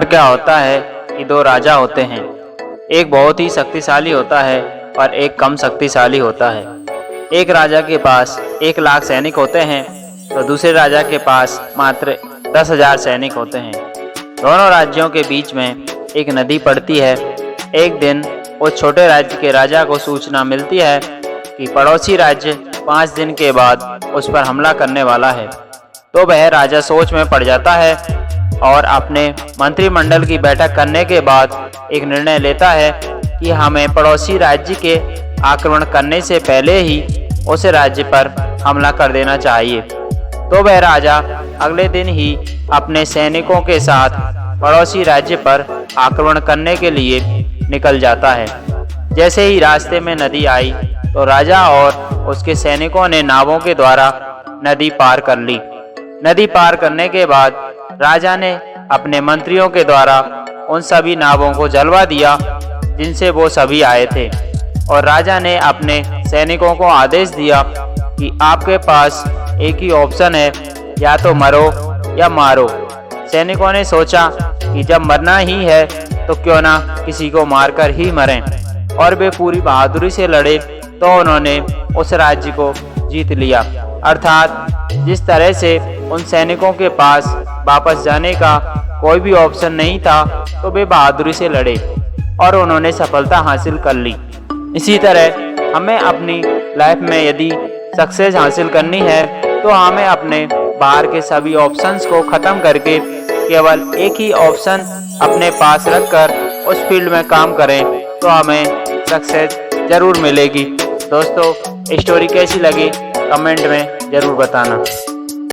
क्या होता है कि दो राजा होते हैं, एक बहुत ही शक्तिशाली होता है और एक कम शक्तिशाली होता है। एक राजा के पास 1,00,000 सैनिक होते हैं तो दूसरे राजा के पास मात्र 10,000 सैनिक होते हैं। दोनों राज्यों के बीच में एक नदी पड़ती है। एक दिन उस छोटे राज्य के राजा को सूचना मिलती है कि पड़ोसी राज्य 5 दिन के बाद उस पर हमला करने वाला है। तो वह राजा सोच में पड़ जाता है और अपने मंत्रिमंडल की बैठक करने के बाद एक निर्णय लेता है कि हमें पड़ोसी राज्य के आक्रमण करने से पहले ही उस राज्य पर हमला कर देना चाहिए। तो वह राजा अगले दिन ही अपने सैनिकों के साथ पड़ोसी राज्य पर आक्रमण करने के लिए निकल जाता है। जैसे ही रास्ते में नदी आई तो राजा और उसके सैनिकों ने नावों के द्वारा नदी पार कर ली। नदी पार करने के बाद राजा ने अपने मंत्रियों के द्वारा उन सभी नावों को जलवा दिया जिनसे वो सभी आए थे, और राजा ने अपने सैनिकों को आदेश दिया कि आपके पास एक ही ऑप्शन है, या तो मरो या मारो। सैनिकों ने सोचा कि जब मरना ही है तो क्यों ना किसी को मारकर ही मरें, और वे पूरी बहादुरी से लड़े तो उन्होंने उस राज्य को जीत लिया। अर्थात जिस तरह से उन सैनिकों के पास वापस जाने का कोई भी ऑप्शन नहीं था, तो वे बहादुरी से लड़े और उन्होंने सफलता हासिल कर ली। इसी तरह हमें अपनी लाइफ में यदि सक्सेस हासिल करनी है तो हमें अपने बाहर के सभी ऑप्शंस को ख़त्म करके केवल एक ही ऑप्शन अपने पास रखकर उस फील्ड में काम करें तो हमें सक्सेस ज़रूर मिलेगी। दोस्तों, स्टोरी कैसी लगी कमेंट में ज़रूर बताना।